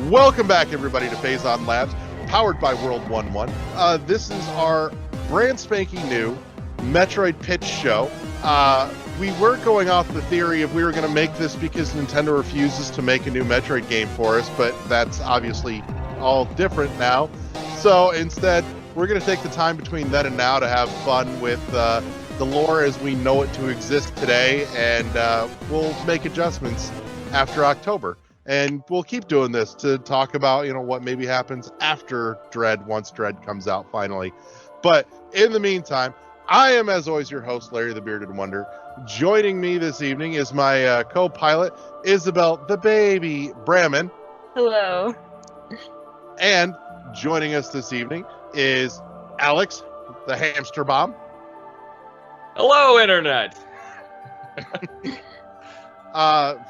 Welcome back, everybody, to Phazon Labs, powered by World 1-1. This is our brand spanking new Metroid pitch show. We were going off the theory of we were going to make this because Nintendo refuses to make a new Metroid game for us, but that's obviously all different now. So instead, we're going to take the time between then and now to have fun with the lore as we know it to exist today, and we'll make adjustments after October. And we'll keep doing this to talk about, what maybe happens after Dread, once Dread comes out finally. But in the meantime, I am, as always, your host, Larry the Bearded Wonder. Joining me this evening is my co-pilot, Isabel the Baby Bramman. Hello. And joining us this evening is Alex, the HampsterBomb. Hello, Internet.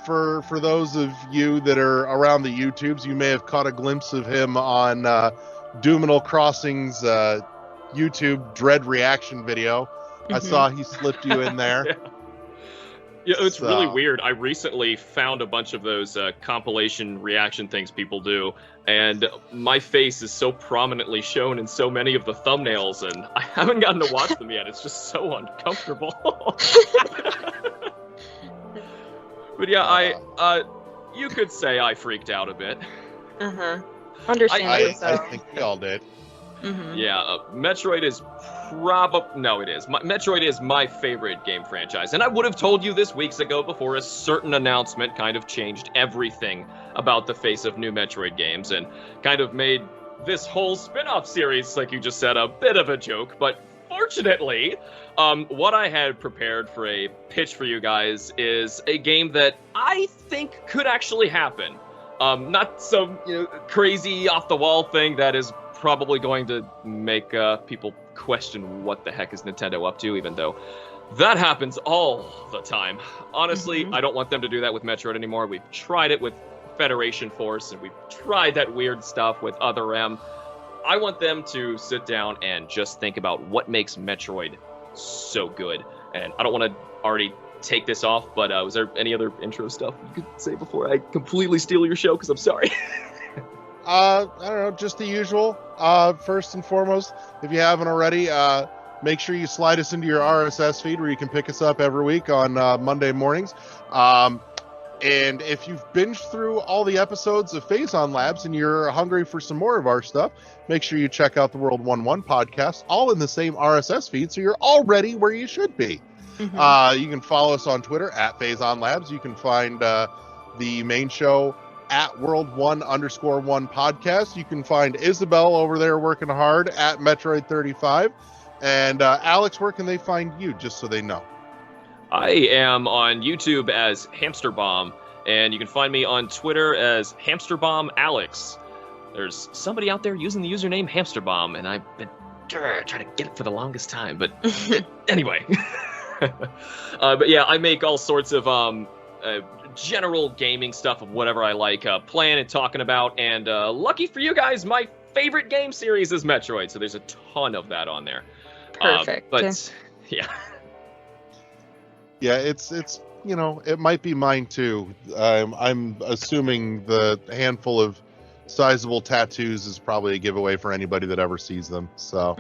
For those of you that are around the YouTubes, you may have caught a glimpse of him on Doominal Crossing's YouTube Dread reaction video. Mm-hmm. I saw he slipped you in there. Yeah, it's really weird. I recently found a bunch of those compilation reaction things people do, and my face is so prominently shown in so many of the thumbnails, and I haven't gotten to watch them yet. It's just so uncomfortable. But yeah, you could say I freaked out a bit. Understandably so. I think we all did. Mm-hmm. Yeah, Metroid is Metroid is my favorite game franchise, and I would have told you this weeks ago before a certain announcement kind of changed everything about the face of new Metroid games, and kind of made this whole spin-off series, like you just said, a bit of a joke, but fortunately, what I had prepared for a pitch for you guys is a game that I think could actually happen. Not some crazy off-the-wall thing that is probably going to make people question what the heck is Nintendo up to, even though that happens all the time. Honestly, I don't want them to do that with Metroid anymore. We've tried it with Federation Force, and we've tried that weird stuff with Other M. I want them to sit down and just think about what makes Metroid so good. And I don't want to already take this off, but was there any other intro stuff you could say before I completely steal your show? Because I'm sorry. I don't know, just the usual. First and foremost, if you haven't already, make sure you slide us into your RSS feed where you can pick us up every week on Monday mornings. And if you've binged through all the episodes of Phazon Labs and you're hungry for some more of our stuff, make sure you check out the World 1-1 podcast, all in the same RSS feed, so you're already where you should be. Mm-hmm. You can follow us on Twitter at Phazon Labs. You can find the main show at World1_1 podcast. You can find Isabel over there working hard at Metroid35. And Alex, where can they find you, just so they know? I am on YouTube as HampsterBomb, and you can find me on Twitter as HampsterBomb Alex. There's somebody out there using the username HampsterBomb, and I've been trying to get it for the longest time, but anyway. But yeah, I make all sorts of general gaming stuff of whatever I like playing and talking about, and lucky for you guys, my favorite game series is Metroid, so there's a ton of that on there. Perfect. But yeah. Yeah, it's it might be mine too. I'm assuming the handful of sizable tattoos is probably a giveaway for anybody that ever sees them. So,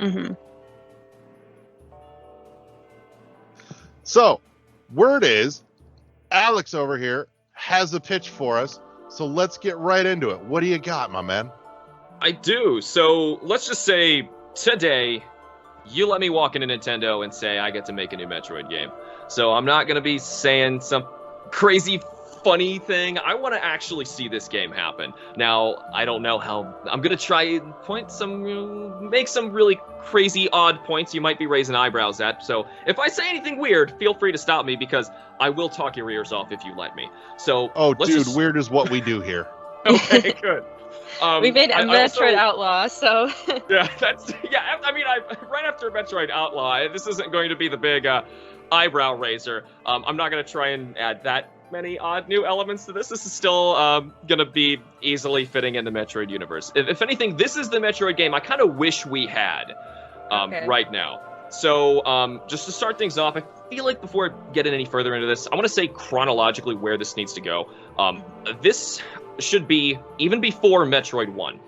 So, word is, Alex over here has a pitch for us. So let's get right into it. What do you got, my man? I do. So let's just say today, you let me walk into Nintendo and say I get to make a new Metroid game. So I'm not going to be saying some crazy funny thing. I want to actually see this game happen. Now, I don't know how. I'm going to try and make some really crazy odd points you might be raising eyebrows at. So if I say anything weird, feel free to stop me, because I will talk your ears off if you let me. So weird is what we do here. Okay, good. We made a Metroid Outlaw, so yeah, I mean, right after Metroid Outlaw, this isn't going to be the big eyebrow raiser. I'm not going to try and add that many odd new elements to this. This is still going to be easily fitting in the Metroid universe. If anything, this is the Metroid game I kind of wish we had right now. So just to start things off, I feel like before getting any further into this, I want to say chronologically where this needs to go. This should be even before Metroid 1.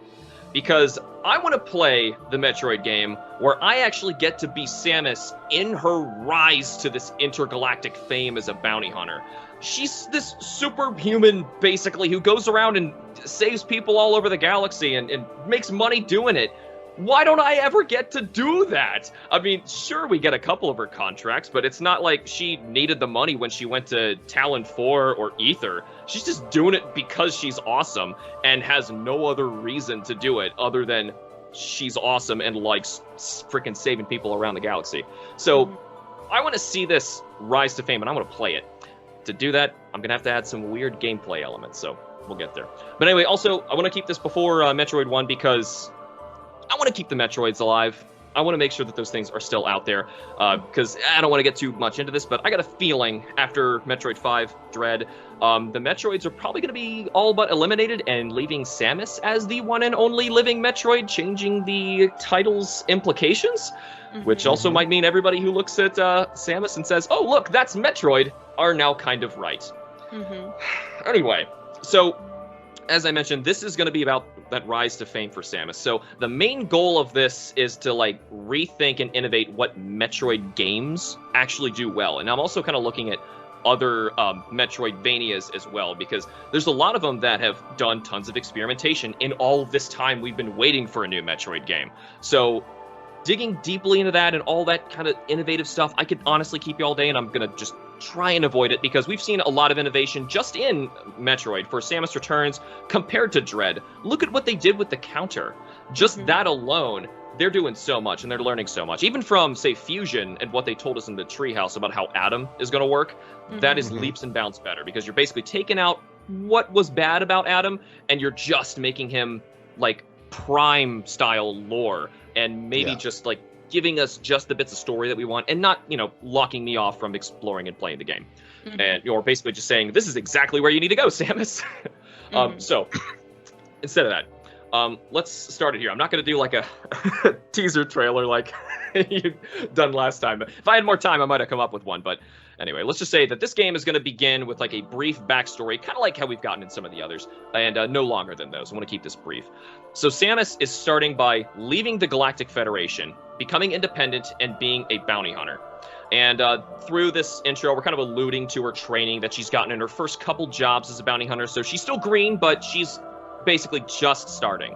Because I want to play the Metroid game where I actually get to be Samus in her rise to this intergalactic fame as a bounty hunter. She's this superhuman, basically, who goes around and saves people all over the galaxy and makes money doing it. Why don't I ever get to do that? I mean, sure, we get a couple of her contracts, but it's not like she needed the money when she went to Talon 4 or Ether. She's just doing it because she's awesome and has no other reason to do it other than she's awesome and likes freaking saving people around the galaxy. So I want to see this rise to fame, and I want to play it. To do that, I'm going to have to add some weird gameplay elements, so we'll get there. But anyway, also, I want to keep this before Metroid 1 because I want to keep the Metroids alive. I want to make sure that those things are still out there, because I don't want to get too much into this, but I got a feeling after Metroid 5 Dread, the Metroids are probably going to be all but eliminated and leaving Samus as the one and only living Metroid, changing the title's implications, which also might mean everybody who looks at Samus and says, oh, look, that's Metroid, are now kind of right. Anyway, so as I mentioned, this is going to be about that rise to fame for Samus. So the main goal of this is to like rethink and innovate what Metroid games actually do well. And I'm also kind of looking at other Metroidvanias as well, because there's a lot of them that have done tons of experimentation in all this time we've been waiting for a new Metroid game. So digging deeply into that and all that kind of innovative stuff, I could honestly keep you all day, and I'm going to just try and avoid it because we've seen a lot of innovation just in Metroid for Samus Returns compared to Dread. Look at what they did with the counter. Just that alone, they're doing so much and they're learning so much. Even from, say, Fusion and what they told us in the Treehouse about how Adam is going to work, that is leaps and bounds better because you're basically taking out what was bad about Adam and you're just making him like Prime style lore and maybe just like giving us just the bits of story that we want and not, you know, locking me off from exploring and playing the game. And you're basically just saying, this is exactly where you need to go, Samus. So instead of that, let's start it here. I'm not going to do like a teaser trailer like you've done last time. If I had more time, I might have come up with one. But anyway, let's just say that this game is going to begin with like a brief backstory, kind of like how we've gotten in some of the others, and no longer than those. I want to keep this brief. So Samus is starting by leaving the Galactic Federation, becoming independent, and being a bounty hunter. And through this intro, we're kind of alluding to her training that she's gotten in her first couple jobs as a bounty hunter. So she's still green, but she's basically just starting.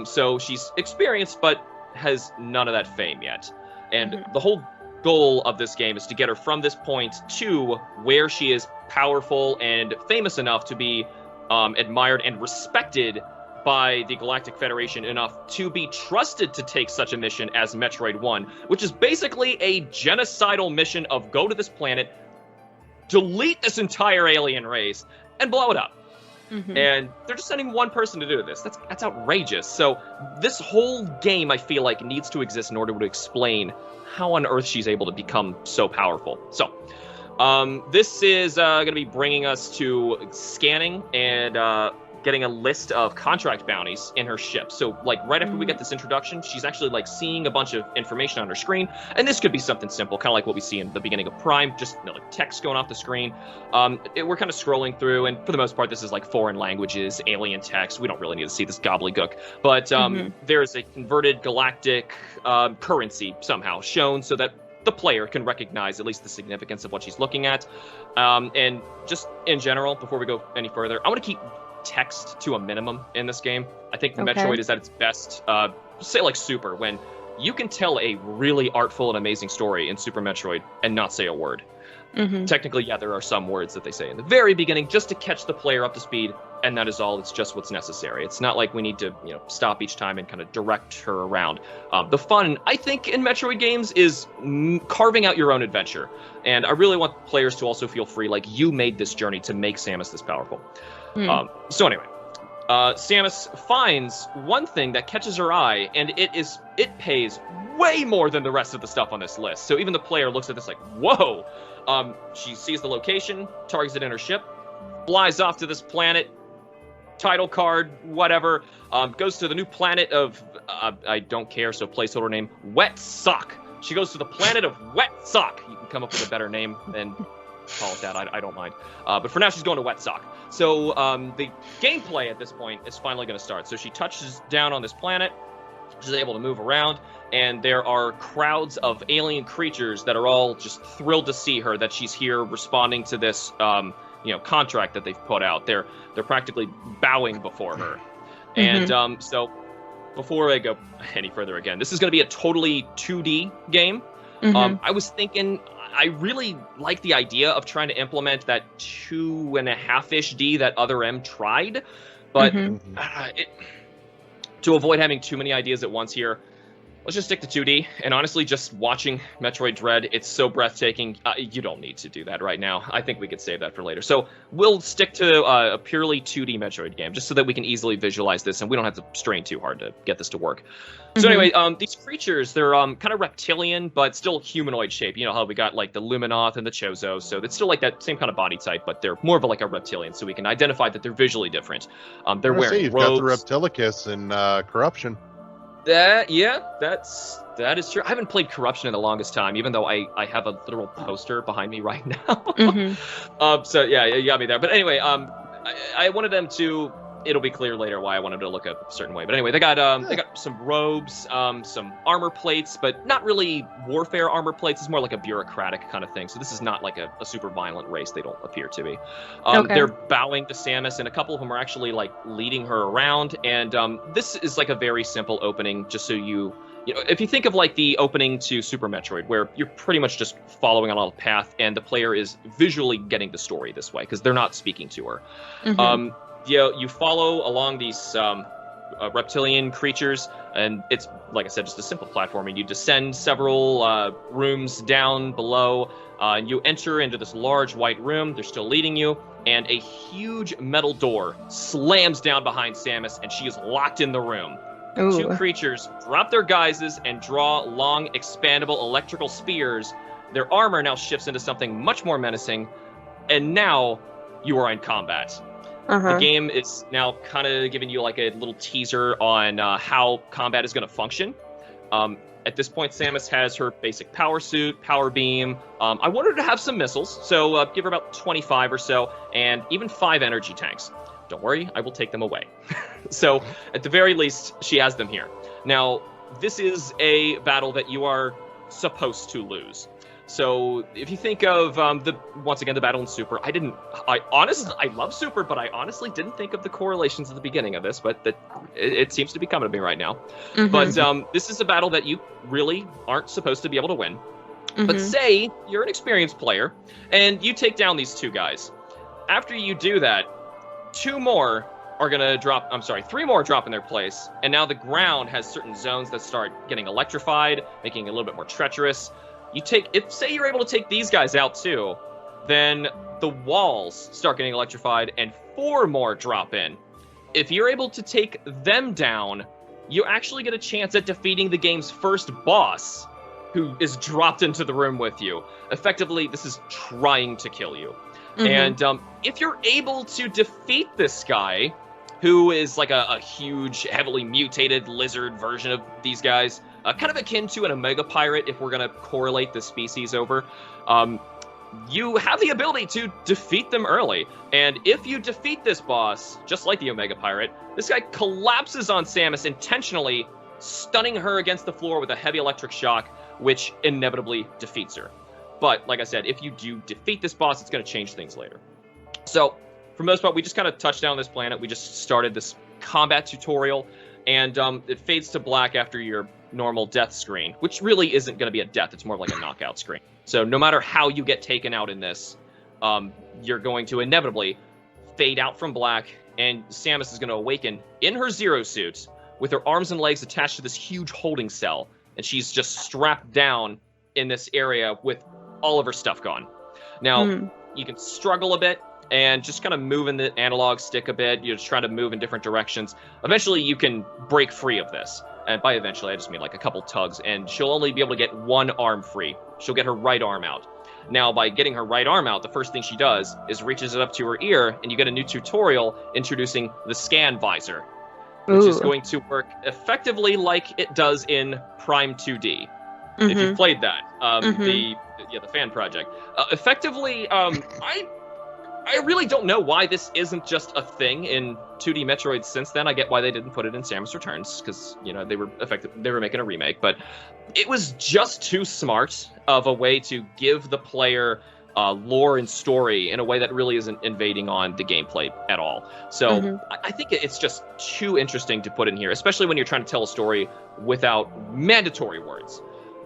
So she's experienced, but has none of that fame yet. And the whole goal of this game is to get her from this point to where she is powerful and famous enough to be admired and respected by the Galactic Federation enough to be trusted to take such a mission as Metroid 1, which is basically a genocidal mission of go to this planet, delete this entire alien race, and blow it up. And they're just sending one person to do this. That's outrageous. So this whole game, I feel like, needs to exist in order to explain how on earth she's able to become so powerful. So this is going to be bringing us to scanning and getting a list of contract bounties in her ship. So like right after we get this introduction, she's actually like seeing a bunch of information on her screen. And this could be something simple, kind of like what we see in the beginning of Prime, just like text going off the screen. We're kind of scrolling through, and for the most part, this is like foreign languages, alien text. We don't really need to see this gobbledygook. But there's a converted galactic currency somehow shown so that the player can recognize at least the significance of what she's looking at. And just in general, before we go any further, I want to keep text to a minimum in this game. I think the Metroid is at its best, say like Super, when you can tell a really artful and amazing story in Super Metroid and not say a word. Technically, yeah, there are some words that they say in the very beginning just to catch the player up to speed, and that is all. It's just what's necessary. It's not like we need to, stop each time and kind of direct her around. The fun, I think, in Metroid games is carving out your own adventure, and I really want players to also feel free, like you made this journey to make Samus this powerful. So anyway, Samus finds one thing that catches her eye, and it pays way more than the rest of the stuff on this list. So even the player looks at this like, whoa! She sees the location, targets it in her ship, flies off to this planet, title card, whatever, goes to the new planet of, I don't care, so placeholder name, Wet Sock. She goes to the planet of Wet Sock. You can come up with a better name and call it that. I don't mind. But for now, she's going to Wet Sock. So the gameplay at this point is finally going to start. So she touches down on this planet. She's able to move around, and there are crowds of alien creatures that are all just thrilled to see her, that she's here responding to this contract that they've put out. They're practically bowing before her. And so before I go any further again, this is going to be a totally 2D game. I was thinking, I really like the idea of trying to implement that 2.5-ish D that Other M tried, but to avoid having too many ideas at once here, let's just stick to 2D. And honestly, just watching Metroid Dread, it's so breathtaking. You don't need to do that right now. I think we could save that for later. So we'll stick to a purely 2D Metroid game, just so that we can easily visualize this and we don't have to strain too hard to get this to work. So anyway, these creatures, they're kind of reptilian, but still humanoid shape. You know how we got like the Luminoth and the Chozo, so it's still like that same kind of body type, but they're more of like a reptilian, so we can identify that they're visually different. They're wearing you've robes. got the Reptilicus and Corruption. That is true. I haven't played Corruption in the longest time, even though I have a literal poster behind me right now. So yeah, you got me there. But anyway, I wanted them to. It'll be clear later why I wanted to look a certain way. But anyway, they got some robes, some armor plates, but not really warfare armor plates. It's more like a bureaucratic kind of thing. So this is not like a super violent race. They don't appear to be. They're bowing to Samus, and a couple of them are actually like leading her around. And this is like a very simple opening, just so you know, if you think of like the opening to Super Metroid, where you're pretty much just following on a path, and the player is visually getting the story this way because they're not speaking to her. You follow along these reptilian creatures, and it's, like I said, just a simple platforming. You descend several rooms down below, and you enter into this large white room. They're still leading you, and a huge metal door slams down behind Samus, and she is locked in the room. Ooh. Two creatures drop their guises and draw long, expandable electrical spears. Their armor now shifts into something much more menacing, and now you are in combat. The game is now kind of giving you like a little teaser on how combat is going to function. At this point, Samus has her basic power suit, power beam. I want her to have some missiles, so give her about 25 or so, and even 5 energy tanks. Don't worry, I will take them away. So at the very least, she has them here. Now, this is a battle that you are supposed to lose. So if you think of once again the battle in Super, I love Super, but I honestly didn't think of the correlations at the beginning of this, but it seems to be coming to me right now. But this is a battle that you really aren't supposed to be able to win. But say you're an experienced player and you take down these two guys. After you do that, 3 more drop in their place, and now the ground has certain zones that start getting electrified, making it a little bit more treacherous. Say you're able to take these guys out too, then the walls start getting electrified and 4 more drop in. If you're able to take them down, you actually get a chance at defeating the game's first boss, who is dropped into the room with you. Effectively, this is trying to kill you. And if you're able to defeat this guy, who is like a huge, heavily mutated lizard version of these guys, kind of akin to an Omega Pirate, if we're going to correlate the species over, you have the ability to defeat them early. And if you defeat this boss, just like the Omega Pirate, this guy collapses on Samus, intentionally stunning her against the floor with a heavy electric shock, which inevitably defeats her. But, like I said, if you do defeat this boss, it's going to change things later. So, for the most part, we just kind of touched down this planet. We just started this combat tutorial, and it fades to black after your normal death screen, which really isn't going to be a death. It's more like a knockout screen. So no matter how you get taken out in this, you're going to inevitably fade out from black, and Samus is going to awaken in her Zero suit with her arms and legs attached to this huge holding cell, and she's just strapped down in this area with all of her stuff gone. Now, you can struggle a bit and just kind of move in the analog stick a bit. You're just trying to move in different directions. Eventually, you can break free of this. And by eventually, I just mean like a couple tugs, and she'll only be able to get one arm free. She'll get her right arm out. Now, by getting her right arm out, the first thing she does is reaches it up to her ear, and you get a new tutorial introducing the scan visor, which is going to work effectively like it does in Prime 2D. If you've played that, the fan project. Effectively, I really don't know why this isn't just a thing in 2D Metroid since then. I get why they didn't put it in Samus Returns, because, you know, they were making a remake, but it was just too smart of a way to give the player lore and story in a way that really isn't invading on the gameplay at all. So I think it's just too interesting to put in here, especially when you're trying to tell a story without mandatory words.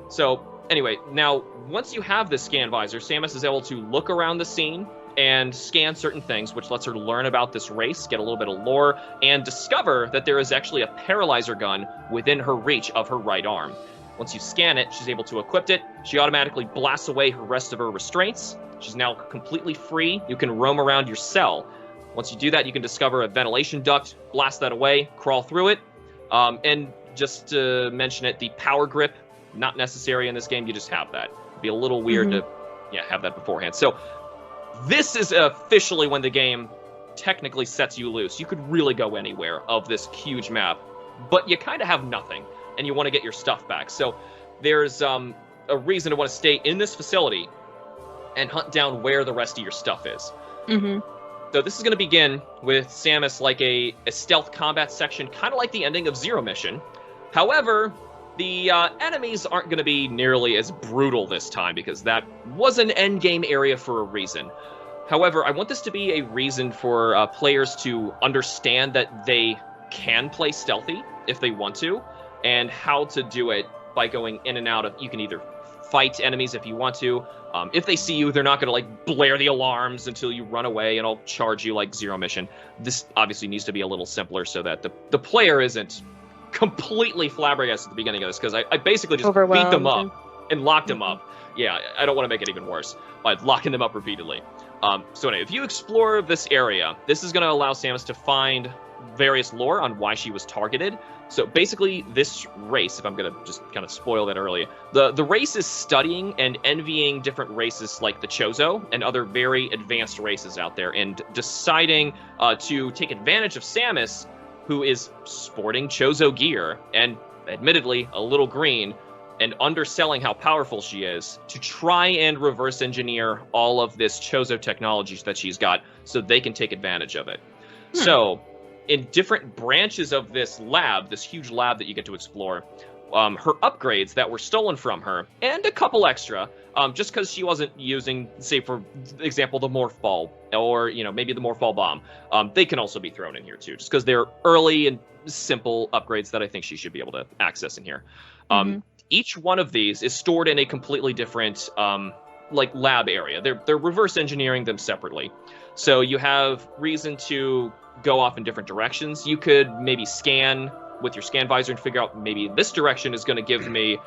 So anyway, now once you have this scan visor, Samus is able to look around the scene and scan certain things, which lets her learn about this race, get a little bit of lore, and discover that there is actually a paralyzer gun within her reach of her right arm. Once you scan it, she's able to equip it. She automatically blasts away her rest of her restraints. She's now completely free. You can roam around your cell. Once you do that, you can discover a ventilation duct, blast that away, crawl through it. And just to mention it, the power grip, not necessary in this game. You just have that. It'd be a little weird to have that beforehand. So this is officially when the game technically sets you loose. You could really go anywhere of this huge map, but you kind of have nothing, and you want to get your stuff back. So there's a reason to want to stay in this facility and hunt down where the rest of your stuff is. So this is going to begin with Samus like a stealth combat section, kind of like the ending of Zero Mission. However, the enemies aren't going to be nearly as brutal this time, because that was an endgame area for a reason. However, I want this to be a reason for players to understand that they can play stealthy if they want to, and how to do it by going in and out of... You can either fight enemies if you want to. If they see you, they're not going to like blare the alarms until you run away and I'll charge you like Zero Mission. This obviously needs to be a little simpler so that the player isn't completely flabbergasted at the beginning of this, because I basically just beat them up and locked them up. Yeah, I don't want to make it even worse by locking them up repeatedly. So anyway, if you explore this area, this is going to allow Samus to find various lore on why she was targeted. So basically, this race, if I'm going to just kind of spoil that early, the race is studying and envying different races like the Chozo and other very advanced races out there, and deciding to take advantage of Samus, who is sporting Chozo gear and admittedly a little green, and underselling how powerful she is, to try and reverse engineer all of this Chozo technologies that she's got so they can take advantage of it. So in different branches of this lab, this huge lab that you get to explore, her upgrades that were stolen from her, and a couple extra, just because she wasn't using, say, for example, the Morph Ball, or, you know, maybe the Morph Ball Bomb, they can also be thrown in here, too, just because they're early and simple upgrades that I think she should be able to access in here. Each one of these is stored in a completely different, like, lab area. They're reverse engineering them separately. So you have reason to go off in different directions. You could maybe scan with your scan visor and figure out maybe this direction is going to give me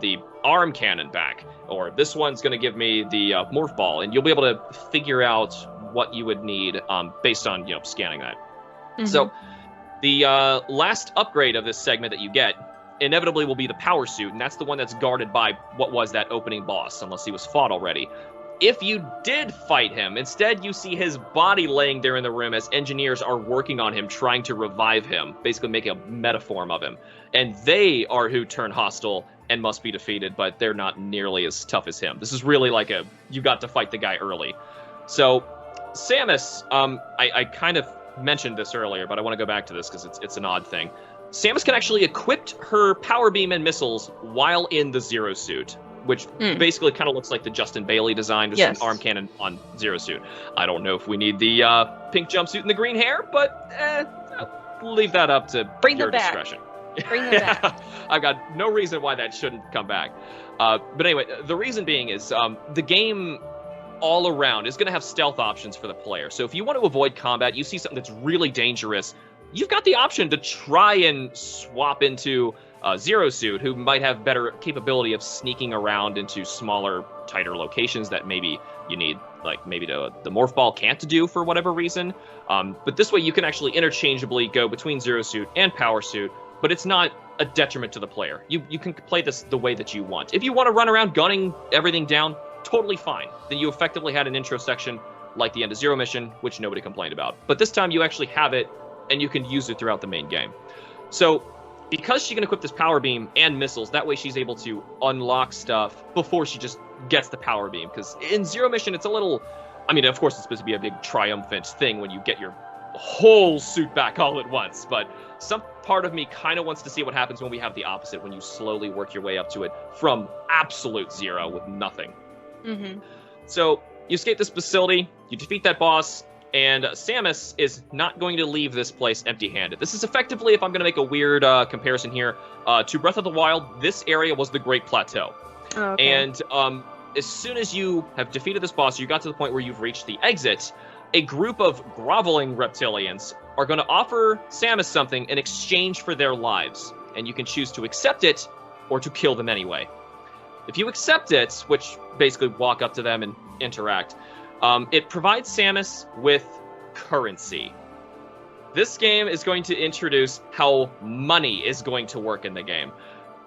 the arm cannon back, or this one's going to give me the morph ball, and you'll be able to figure out what you would need based on, you know, scanning that. So the last upgrade of this segment that you get inevitably will be the power suit, and that's the one that's guarded by what was that opening boss, unless he was fought already. If you did fight him, instead you see his body laying there in the room as engineers are working on him, trying to revive him, basically make a metaform of him. And they are who turn hostile and must be defeated, but they're not nearly as tough as him. This is really like you got to fight the guy early. So Samus, I kind of mentioned this earlier, but I want to go back to this because it's an odd thing. Samus can actually equip her power beam and missiles while in the Zero Suit, which basically kind of looks like the Justin Bailey design, just an arm cannon on Zero Suit. I don't know if we need the pink jumpsuit and the green hair, but I'll leave that up to your discretion. Bring them back. I've got no reason why that shouldn't come back. But anyway, the reason being is the game all around is going to have stealth options for the player. So if you want to avoid combat, you see something that's really dangerous, you've got the option to try and swap into Zero Suit, who might have better capability of sneaking around into smaller, tighter locations that maybe you need, like maybe the Morph Ball can't do for whatever reason. But this way you can actually interchangeably go between Zero Suit and Power Suit, but it's not a detriment to the player. You can play this the way that you want. If you want to run around gunning everything down, totally fine. Then you effectively had an intro section like the end of Zero Mission, which nobody complained about. But this time you actually have it, and you can use it throughout the main game. So because she can equip this power beam and missiles, that way she's able to unlock stuff before she just gets the power beam. Because in Zero Mission, it's a little I mean, of course, it's supposed to be a big triumphant thing when you get your whole suit back all at once, but some part of me kind of wants to see what happens when we have the opposite, when you slowly work your way up to it from absolute zero with nothing. Mm-hmm. So you escape this facility, you defeat that boss, and Samus is not going to leave this place empty-handed. This is effectively, if I'm going to make a weird comparison here, to Breath of the Wild, this area was the Great Plateau. Oh, okay. And as soon as you have defeated this boss, you got to the point where you've reached the exit, a group of groveling reptilians are going to offer Samus something in exchange for their lives, and you can choose to accept it or to kill them anyway. If you accept it, which basically walk up to them and interact, it provides Samus with currency. This game is going to introduce how money is going to work in the game.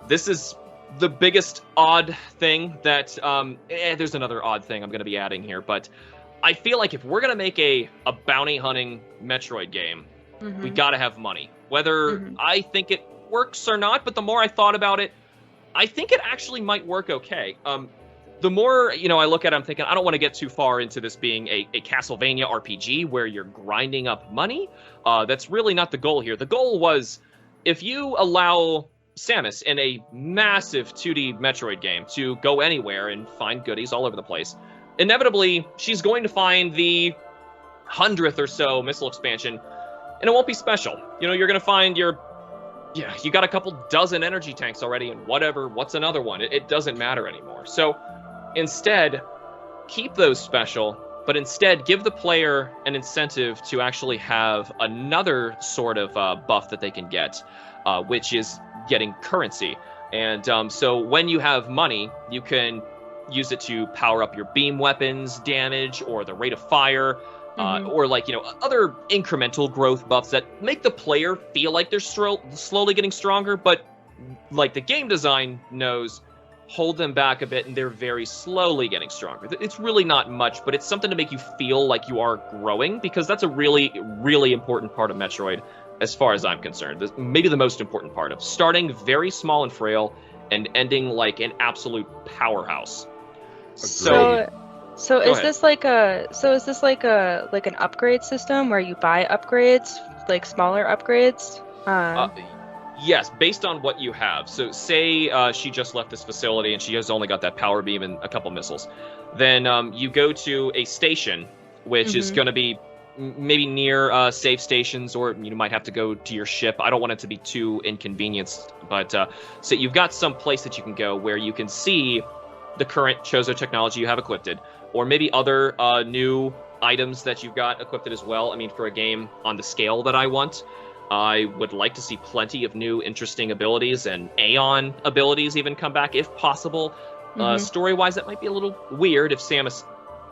This is the biggest odd thing that... there's another odd thing I'm going to be adding here, but I feel like if we're going to make a bounty hunting Metroid game, we got to have money. Whether I think it works or not, but the more I thought about it, I think it actually might work okay. The more, I look at it, I'm thinking, I don't want to get too far into this being a Castlevania RPG where you're grinding up money. That's really not the goal here. The goal was, if you allow Samus in a massive 2D Metroid game to go anywhere and find goodies all over the place, inevitably, she's going to find the 100th or so missile expansion, and it won't be special. You're going to find you got a couple dozen energy tanks already, and what's another one? It doesn't matter anymore. So instead, keep those special, but instead give the player an incentive to actually have another sort of buff that they can get, which is getting currency. And so when you have money, you can use it to power up your beam weapons damage or the rate of fire, or other incremental growth buffs that make the player feel like they're slowly getting stronger, but like the game design knows, hold them back a bit and they're very slowly getting stronger. It's really not much, but it's something to make you feel like you are growing, because that's a really, really important part of Metroid as far as I'm concerned. Maybe the most important part of starting very small and frail and ending like an absolute powerhouse. So is this like an upgrade system where you buy upgrades, like smaller upgrades? Yes, based on what you have. So say she just left this facility and she has only got that power beam and a couple missiles. Then you go to a station, which is going to be maybe near save stations, or you might have to go to your ship. I don't want it to be too inconvenienced, but so you've got some place that you can go where you can see the current Chozo technology you have equipped, or maybe other new items that you've got equipped as well. I mean, for a game on the scale that I want, I would like to see plenty of new interesting abilities and Aeon abilities even come back if possible. Story-wise, that might be a little weird if Samus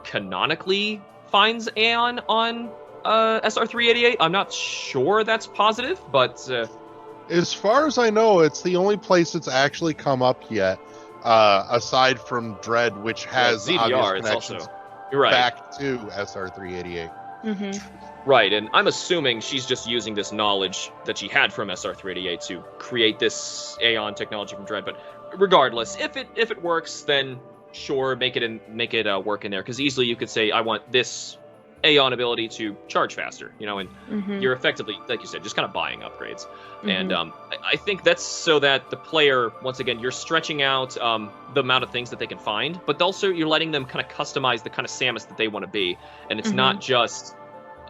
canonically finds Aeon on SR388. I'm not sure that's positive, but... as far as I know, it's the only place that's actually come up yet. Aside from Dread, which has ZDR, obvious connections also, you're right, back to SR388. Right, and I'm assuming she's just using this knowledge that she had from SR388 to create this Aeon technology from Dread. But regardless, if it works, then sure, make it work in there. Because easily you could say, I want this Aeon ability to charge faster, and you're effectively, like you said, just kind of buying upgrades. And I think that's so that the player, once again, you're stretching out the amount of things that they can find, but also you're letting them kind of customize the kind of Samus that they want to be. And it's not just,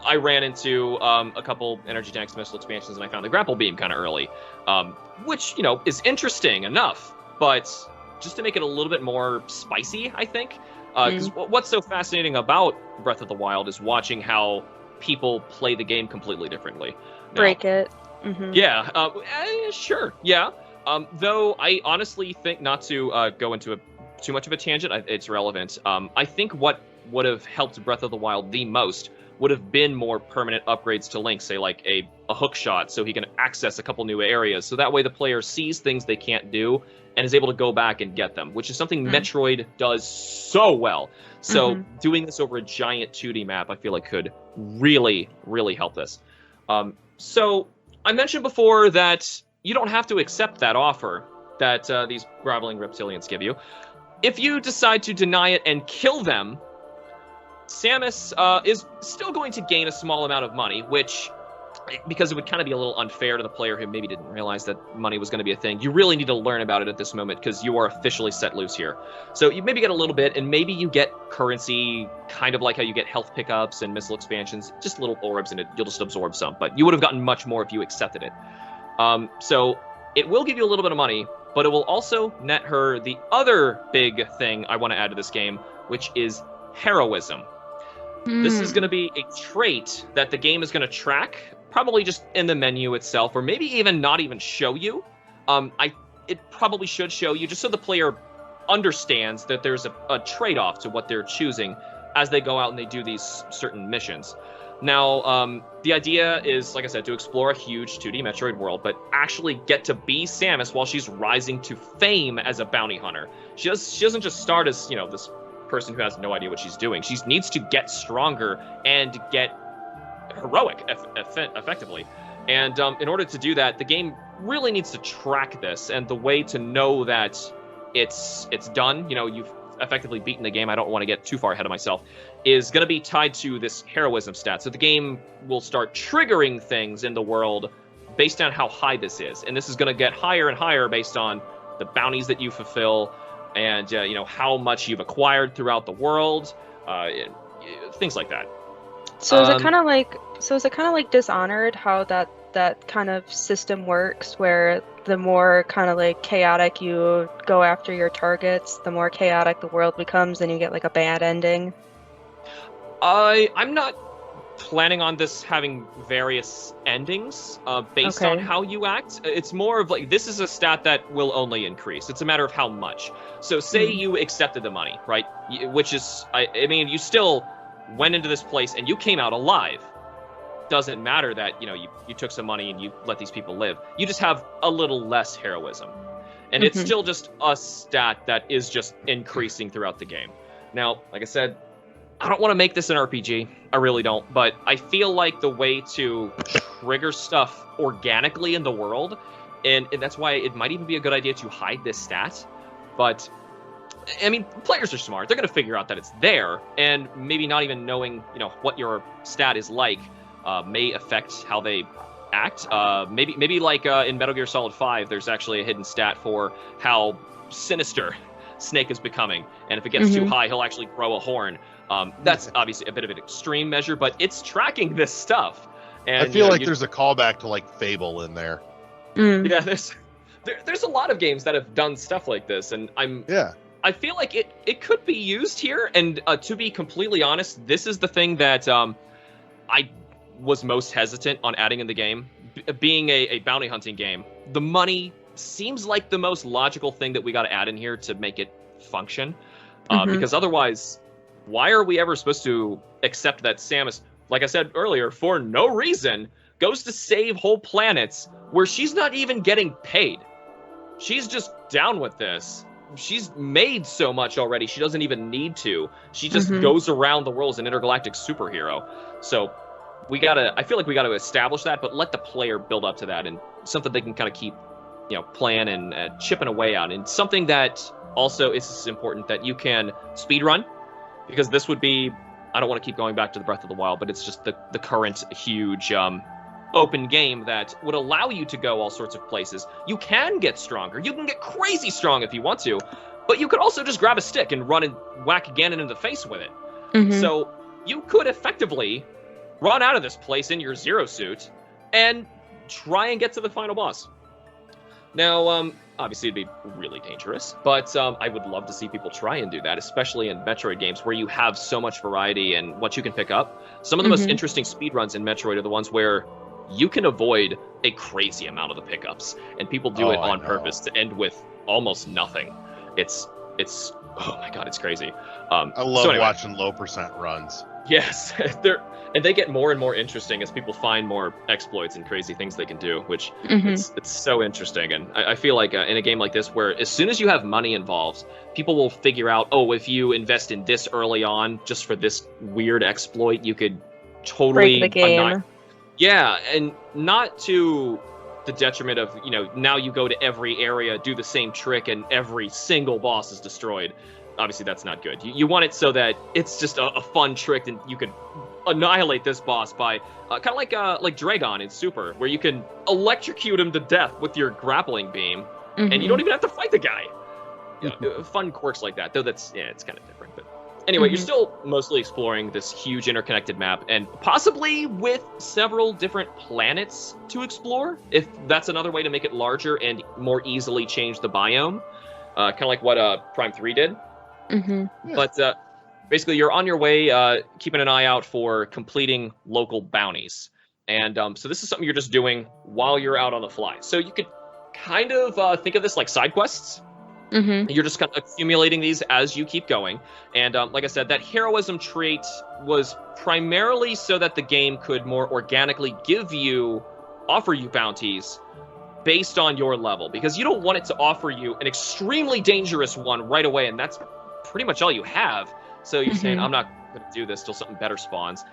I ran into a couple energy tanks, missile expansions, and I found the grapple beam kind of early, which, is interesting enough, but just to make it a little bit more spicy, I think. Because what's so fascinating about Breath of the Wild is watching how people play the game completely differently. Break it. Yeah, sure, yeah. Though I honestly think, not to go into too much of a tangent, it's relevant. I think what would have helped Breath of the Wild the most would have been more permanent upgrades to Link, say like a hook shot, so he can access a couple new areas. So that way the player sees things they can't do and is able to go back and get them, which is something Metroid does so well. So doing this over a giant 2D map, I feel like could really, really help this. So I mentioned before that you don't have to accept that offer that these groveling reptilians give you. If you decide to deny it and kill them, Samus is still going to gain a small amount of money, which, because it would kind of be a little unfair to the player who maybe didn't realize that money was going to be a thing. You really need to learn about it at this moment because you are officially set loose here. So you maybe get a little bit, and maybe you get currency, kind of like how you get health pickups and missile expansions, just little orbs, and you'll just absorb some. But you would have gotten much more if you accepted it. So it will give you a little bit of money, but it will also net her the other big thing I want to add to this game, which is heroism. This is going to be a trait that the game is going to track, probably just in the menu itself, or maybe even not even show you. It probably should show you, just so the player understands that there's a trade-off to what they're choosing as they go out and they do these certain missions. Now, the idea is, like I said, to explore a huge 2D Metroid world, but actually get to be Samus while she's rising to fame as a bounty hunter. She doesn't just start as, this person who has no idea what she's doing. She needs to get stronger and get heroic, effectively. And in order to do that, the game really needs to track this. And the way to know that it's done, you've effectively beaten the game, I don't want to get too far ahead of myself, is going to be tied to this heroism stat. So the game will start triggering things in the world based on how high this is. And this is going to get higher and higher based on the bounties that you fulfill and, how much you've acquired throughout the world, things like that. So is it kind of like Dishonored, how that kind of system works, where the more kind of like chaotic you go after your targets, the more chaotic the world becomes, and you get like a bad ending? I'm not planning on this having various endings based on how you act. It's more of like, this is a stat that will only increase. It's a matter of how much. So say you accepted the money, right? Which is, I mean, you still went into this place and you came out alive. Doesn't matter that, you took some money and you let these people live. You just have a little less heroism. And it's still just a stat that is just increasing throughout the game. Now, like I said, I don't want to make this an RPG. I really don't. But I feel like the way to trigger stuff organically in the world, and that's why it might even be a good idea to hide this stat. But, I mean, players are smart. They're going to figure out that it's there, and maybe not even knowing, what your stat is like may affect how they act. Maybe like in Metal Gear Solid 5, there's actually a hidden stat for how sinister Snake is becoming, and if it gets too high, he'll actually grow a horn. That's obviously a bit of an extreme measure, but it's tracking this stuff. And I feel like there's a callback to like Fable in there. Yeah, there's a lot of games that have done stuff like this, and I feel like it could be used here. And to be completely honest, this is the thing that I was most hesitant on adding in the game. Being a bounty hunting game, the money seems like the most logical thing that we got to add in here to make it function. Because otherwise, why are we ever supposed to accept that Samus, like I said earlier, for no reason, goes to save whole planets where she's not even getting paid? She's just down with this. She's made so much already, she doesn't even need to. She just goes around the world as an intergalactic superhero. So I feel like we gotta establish that, but let the player build up to that, and something they can kind of keep, playing and chipping away on. And something that also is important, that you can speedrun. Because this would be, I don't want to keep going back to the Breath of the Wild, but it's just the current huge open game that would allow you to go all sorts of places. You can get stronger. You can get crazy strong if you want to, but you could also just grab a stick and run and whack Ganon in the face with it. So you could effectively run out of this place in your Zero suit and try and get to the final boss. Now, obviously it'd be really dangerous, but I would love to see people try and do that, especially in Metroid games where you have so much variety and what you can pick up. Some of the most interesting speedruns in Metroid are the ones where you can avoid a crazy amount of the pickups, and people do it on purpose to end with almost nothing. It's oh my god, it's crazy. I love watching low percent runs. Yes, and they get more and more interesting as people find more exploits and crazy things they can do, which it's so interesting. And I feel like in a game like this, where as soon as you have money involved, people will figure out, if you invest in this early on, just for this weird exploit, you could totally break the game. Yeah, and not to the detriment of, now you go to every area, do the same trick, and every single boss is destroyed. obviously that's not good. You want it so that it's just a fun trick, and you can annihilate this boss by kind of like Dragon in Super, where you can electrocute him to death with your grappling beam, and you don't even have to fight the guy. Fun quirks like that, though it's kind of different. But anyway, you're still mostly exploring this huge interconnected map, and possibly with several different planets to explore, if that's another way to make it larger and more easily change the biome, kind of like what Prime 3 did. But basically, you're on your way, keeping an eye out for completing local bounties. And so this is something you're just doing while you're out on the fly. So you could kind of think of this like side quests. You're just kind of accumulating these as you keep going. And like I said, that heroism trait was primarily so that the game could more organically offer you bounties based on your level. Because you don't want it to offer you an extremely dangerous one right away, and that's pretty much all you have. So you're saying, I'm not going to do this till something better spawns.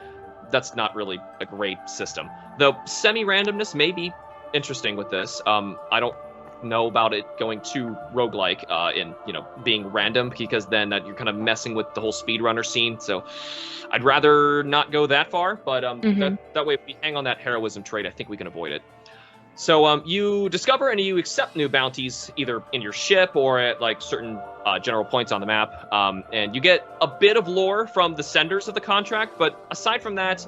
That's not really a great system. Though semi-randomness may be interesting with this. I don't know about it going too roguelike in being random, because then you're kind of messing with the whole speedrunner scene. So I'd rather not go that far, but that way if we hang on that heroism trait, I think we can avoid it. So you discover and you accept new bounties either in your ship or at like certain general points on the map, and you get a bit of lore from the senders of the contract. But aside from that,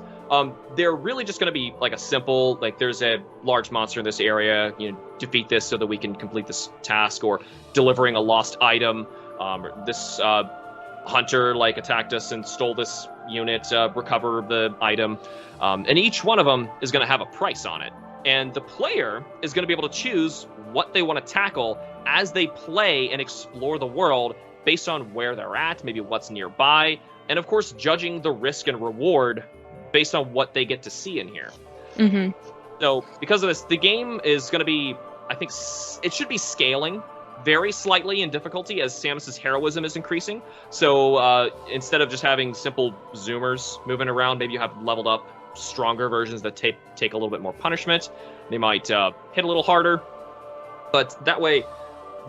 they're really just going to be like a simple, like there's a large monster in this area, defeat this so that we can complete this task, or delivering a lost item. This hunter like attacked us and stole this unit, recover the item, and each one of them is going to have a price on it. And the player is going to be able to choose what they want to tackle as they play and explore the world based on where they're at, maybe what's nearby, and of course judging the risk and reward based on what they get to see in here. So because of this, the game is going to be, I think it should be scaling very slightly in difficulty as Samus's heroism is increasing. So instead of just having simple zoomers moving around, maybe you have leveled up stronger versions that take a little bit more punishment. They might hit a little harder, but that way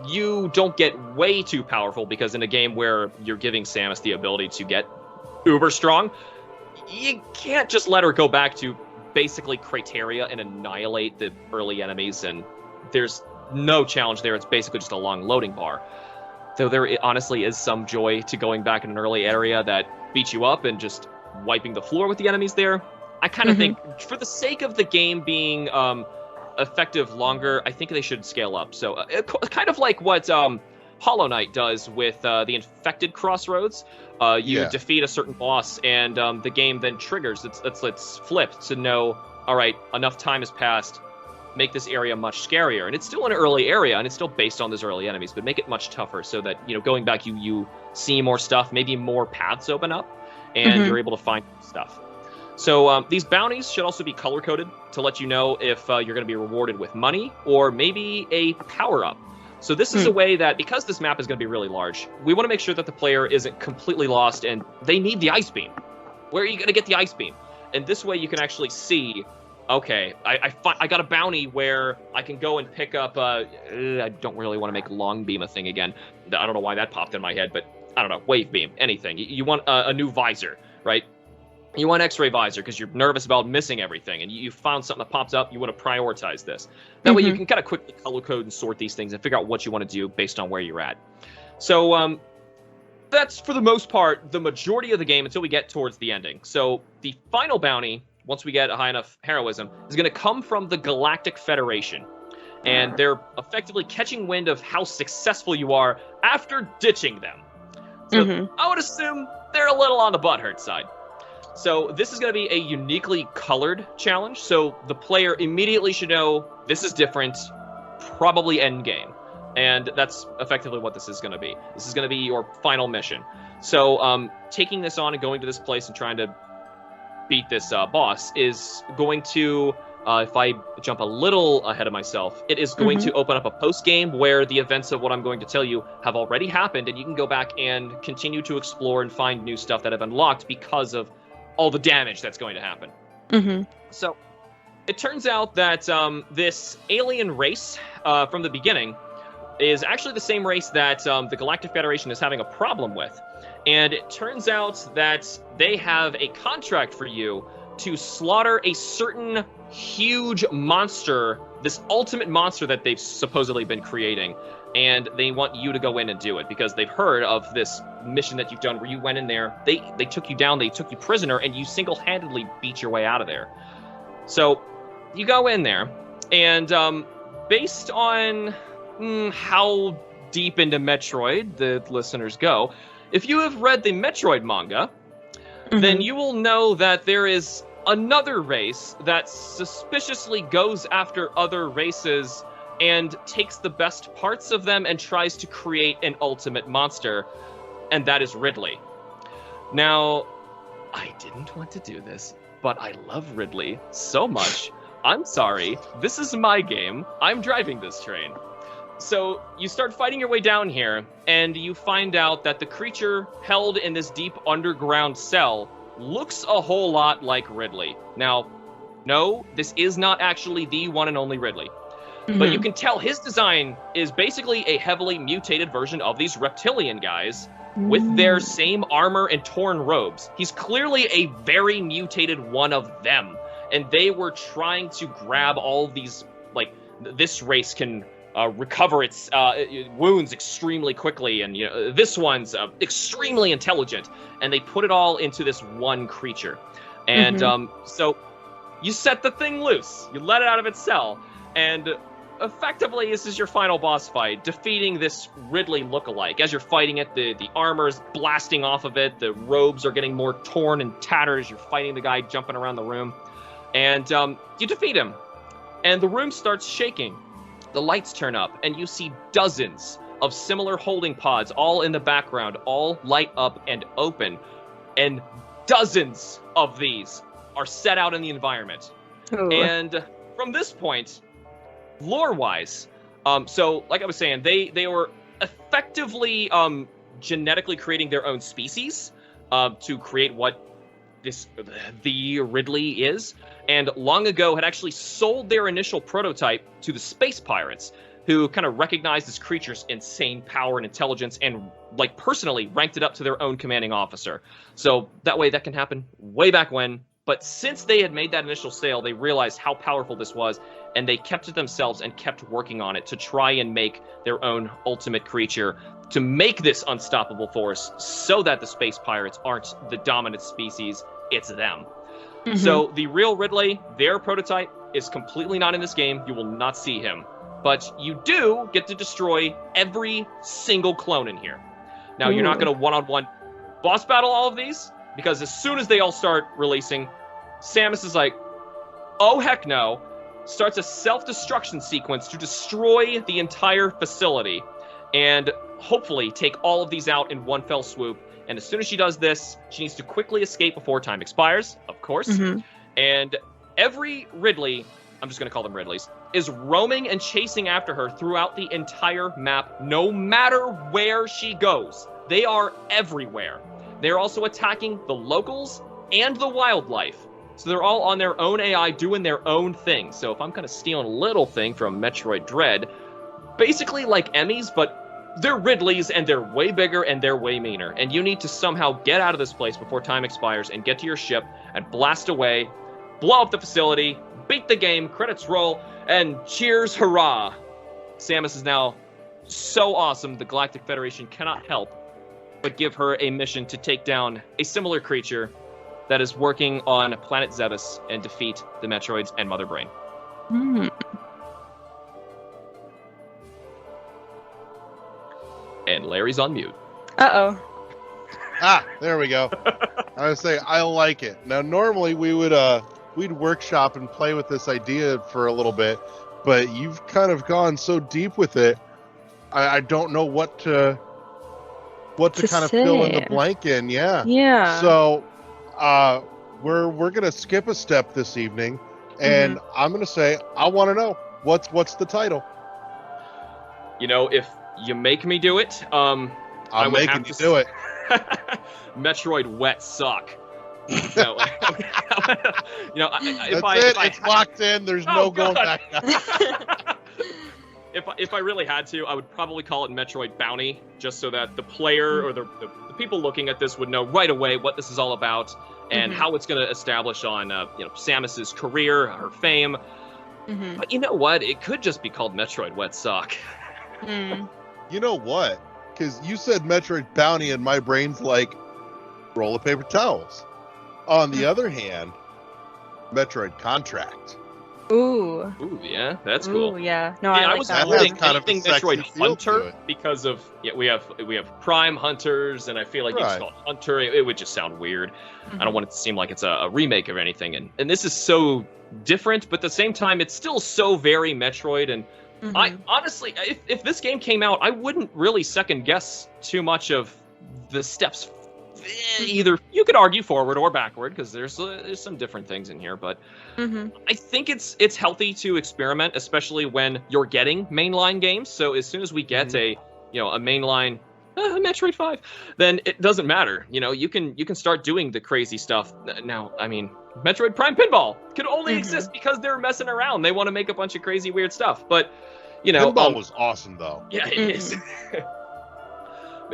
you don't get way too powerful, because in a game where you're giving Samus the ability to get uber strong, you can't just let her go back to basically Crateria and annihilate the early enemies, and there's no challenge there. It's basically just a long loading bar. Though there honestly is some joy to going back in an early area that beats you up and just wiping the floor with the enemies there. I kind of think, for the sake of the game being effective longer, I think they should scale up. So kind of like what Hollow Knight does with the Infected Crossroads. You defeat a certain boss, and the game then triggers. It's flipped to know, all right, enough time has passed. Make this area much scarier. And it's still an early area, and it's still based on those early enemies, but make it much tougher so that, going back, you see more stuff, maybe more paths open up, and you're able to find stuff. So these bounties should also be color-coded to let you know if you're going to be rewarded with money or maybe a power-up. So this is a way that, because this map is going to be really large, we want to make sure that the player isn't completely lost and they need the ice beam. Where are you going to get the ice beam? And this way you can actually see, okay, I got a bounty where I can go and pick up, I don't really want to make long beam a thing again. I don't know why that popped in my head, but I don't know, wave beam, anything. You want a new visor, right? You want X-ray visor because you're nervous about missing everything, and you found something that pops up, you want to prioritize this. That way you can kind of quickly color code and sort these things and figure out what you want to do based on where you're at. So that's, for the most part, the majority of the game until we get towards the ending. So the final bounty, once we get a high enough heroism, is going to come from the Galactic Federation. And they're effectively catching wind of how successful you are after ditching them. So I would assume they're a little on the butthurt side. So this is going to be a uniquely colored challenge, so the player immediately should know this is different, probably end game. And that's effectively what this is going to be. This is going to be your final mission. So taking this on and going to this place and trying to beat this boss is going to, if I jump a little ahead of myself, it is going to open up a post-game where the events of what I'm going to tell you have already happened, and you can go back and continue to explore and find new stuff that have unlocked because of all the damage that's going to happen. So it turns out that this alien race from the beginning is actually the same race that the Galactic Federation is having a problem with. And it turns out that they have a contract for you to slaughter a certain huge monster, this ultimate monster that they've supposedly been creating. And they want you to go in and do it because they've heard of this mission that you've done where you went in there, they took you down, they took you prisoner, and you single-handedly beat your way out of there. So you go in there, and based on how deep into Metroid the listeners go, if you have read the Metroid manga, then you will know that there is another race that suspiciously goes after other races and takes the best parts of them and tries to create an ultimate monster, and that is Ridley. Now, I didn't want to do this, but I love Ridley so much. I'm sorry, this is my game. I'm driving this train. So you start fighting your way down here, and you find out that the creature held in this deep underground cell looks a whole lot like Ridley. Now, no, this is not actually the one and only Ridley. But you can tell his design is basically a heavily mutated version of these reptilian guys with their same armor and torn robes. He's clearly a very mutated one of them. And they were trying to grab all of these, like, this race can recover its wounds extremely quickly. And this one's extremely intelligent. And they put it all into this one creature. And so you set the thing loose. You let it out of its cell. And effectively, this is your final boss fight, defeating this Ridley lookalike. As you're fighting it, the armor's blasting off of it, the robes are getting more torn and tattered as you're fighting the guy jumping around the room. And you defeat him. And the room starts shaking. The lights turn up, and you see dozens of similar holding pods all in the background, all light up and open. And dozens of these are set out in the environment. Ooh. And from this point, lore-wise, so like I was saying, they were effectively genetically creating their own species to create what the Ridley is, and long ago had actually sold their initial prototype to the space pirates, who kind of recognized this creature's insane power and intelligence and, like, personally ranked it up to their own commanding officer. So that way that can happen way back when. But since they had made that initial sale, they realized how powerful this was, and they kept it themselves and kept working on it to try and make their own ultimate creature, to make this unstoppable force so that the space pirates aren't the dominant species, it's them. So the real Ridley, their prototype, is completely not in this game. You will not see him. But you do get to destroy every single clone in here. Now, you're not going to one-on-one boss battle all of these, because as soon as they all start releasing, Samus is like, oh heck no, starts a self-destruction sequence to destroy the entire facility, and hopefully take all of these out in one fell swoop. And as soon as she does this, she needs to quickly escape before time expires, of course. And every Ridley, I'm just going to call them Ridleys, is roaming and chasing after her throughout the entire map, no matter where she goes. They are everywhere. They're also attacking the locals and the wildlife. So they're all on their own AI doing their own thing. So if I'm kind of stealing a little thing from Metroid Dread, basically like Emmys, but they're Ridleys, and they're way bigger and they're way meaner. And you need to somehow get out of this place before time expires and get to your ship and blast away, blow up the facility, beat the game, credits roll, and cheers, hurrah. Samus is now so awesome, the Galactic Federation cannot help but give her a mission to take down a similar creature that is working on planet Zebes and defeat the Metroids and Mother Brain. And Larry's on mute. Uh-oh. Ah, there we go. I was saying, I like it. Now, normally we would we'd workshop and play with this idea for a little bit, but you've kind of gone so deep with it, I don't know what to kind of fill in the blank in. Yeah. So we're gonna skip a step this evening, and I'm gonna say I want to know what's the title. You know, if you make me do it, I'm making you do it. Metroid Wet Sock. It's locked in. There's no going back now. if I really had to, I would probably call it Metroid Bounty, just so that the player or the people looking at this would know right away what this is all about and how it's going to establish on Samus's career, her fame. But you know what? It could just be called Metroid Wet Sock. You know what? Because you said Metroid Bounty, and my brain's like roll of paper towels. On the other hand, Metroid Contract. Ooh. Ooh, yeah, that's cool. Ooh, yeah. No, Yeah, I I like was that including one. kind of a anything sexy Metroid feel to Hunter it. because of we have Prime Hunters, and I feel like you just Right. call it Hunter. It would just sound weird. I don't want it to seem like it's a remake of anything, and this is so different, but at the same time, it's still so very Metroid. And I honestly, if this game came out, I wouldn't really second guess too much of the steps. Either you could argue forward or backward because there's some different things in here, but I think it's healthy to experiment, especially when you're getting mainline games. So as soon as we get a mainline Metroid 5, then it doesn't matter. You can start doing the crazy stuff. Now, I mean, Metroid Prime Pinball could only exist because they're messing around. They want to make a bunch of crazy weird stuff, but Pinball was awesome though. yeah, it is.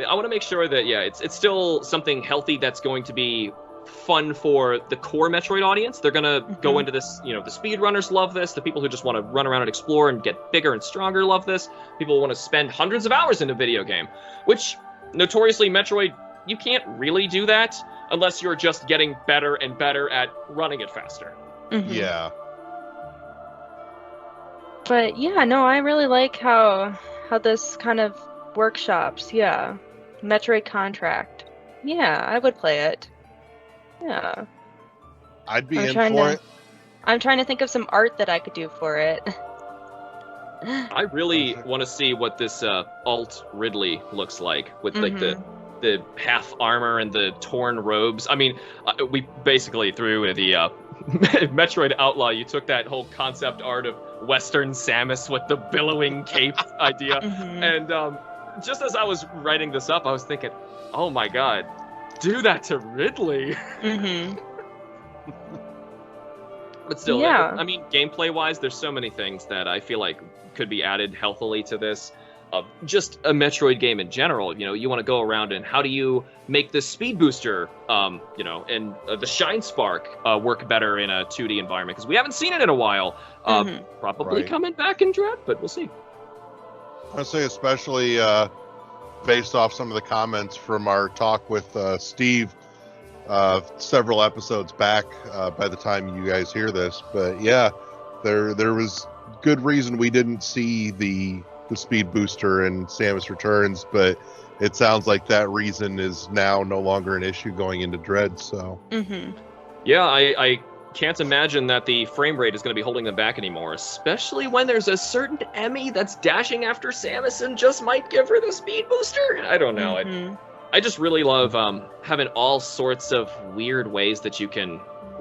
I want to make sure that it's still something healthy that's going to be fun for the core Metroid audience. They're gonna go into this, the speedrunners love this. The people who just want to run around and explore and get bigger and stronger love this. People who want to spend hundreds of hours in a video game, which notoriously Metroid, you can't really do that unless you're just getting better and better at running it faster. Yeah. But yeah, no, I really like how this kind of workshops. Yeah, Metroid Contract. Yeah, I would play it. Yeah. I'd be I'm in trying for to- it. I'm trying to think of some art that I could do for it. I really want to see what this alt Ridley looks like with like the half armor and the torn robes. I mean, we basically threw the Metroid Outlaw. You took that whole concept art of Western Samus with the billowing cape idea, and just as I was writing this up, I was thinking, oh my god, do that to Ridley. But still, Yeah. I mean, gameplay-wise, there's so many things that I feel like could be added healthily to this. Just a Metroid game in general, you want to go around and how do you make the speed booster, and the shine spark work better in a 2D environment? Because we haven't seen it in a while. Probably Right. coming back in Dread, but we'll see. I'd say especially based off some of the comments from our talk with Steve several episodes back by the time you guys hear this. But yeah, there was good reason we didn't see the speed booster in Samus Returns, but it sounds like that reason is now no longer an issue going into Dread. So Yeah, I can't imagine that the frame rate is going to be holding them back anymore, especially when there's a certain Emmy that's dashing after Samus and just might give her the speed booster. I don't know. I just really love having all sorts of weird ways that you can,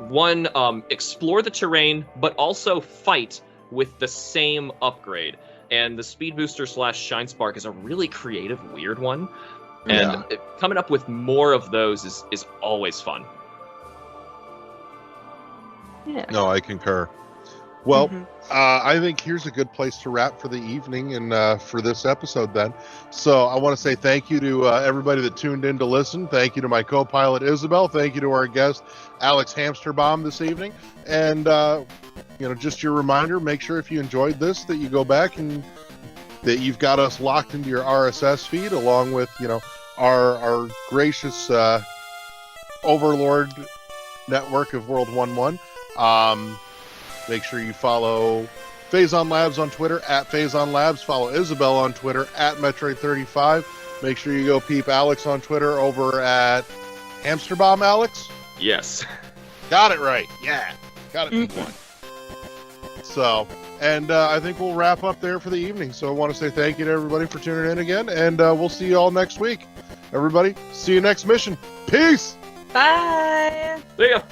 one, explore the terrain, but also fight with the same upgrade. And the speed booster / shine spark is a really creative, weird one. And coming up with more of those is always fun. Yeah. no, I concur. Well, I think here's a good place to wrap for the evening and for this episode then. So I want to say thank you to everybody that tuned in to listen. Thank you to my co-pilot Isabel. Thank you to our guest Alex HampsterBomb this evening. And just your reminder, make sure if you enjoyed this that you go back and that you've got us locked into your RSS feed along with our gracious overlord network of World 1-1. Make sure you follow Phazon Labs on Twitter at Phazon Labs. Follow Isabel on Twitter at Metroid35. Make sure you go peep Alex on Twitter over at HampsterBomb Alex. Yes. Got it right. Yeah. Got it. One. So, and I think we'll wrap up there for the evening. So I want to say thank you to everybody for tuning in again. And we'll see you all next week. Everybody, see you next mission. Peace. Bye. See ya.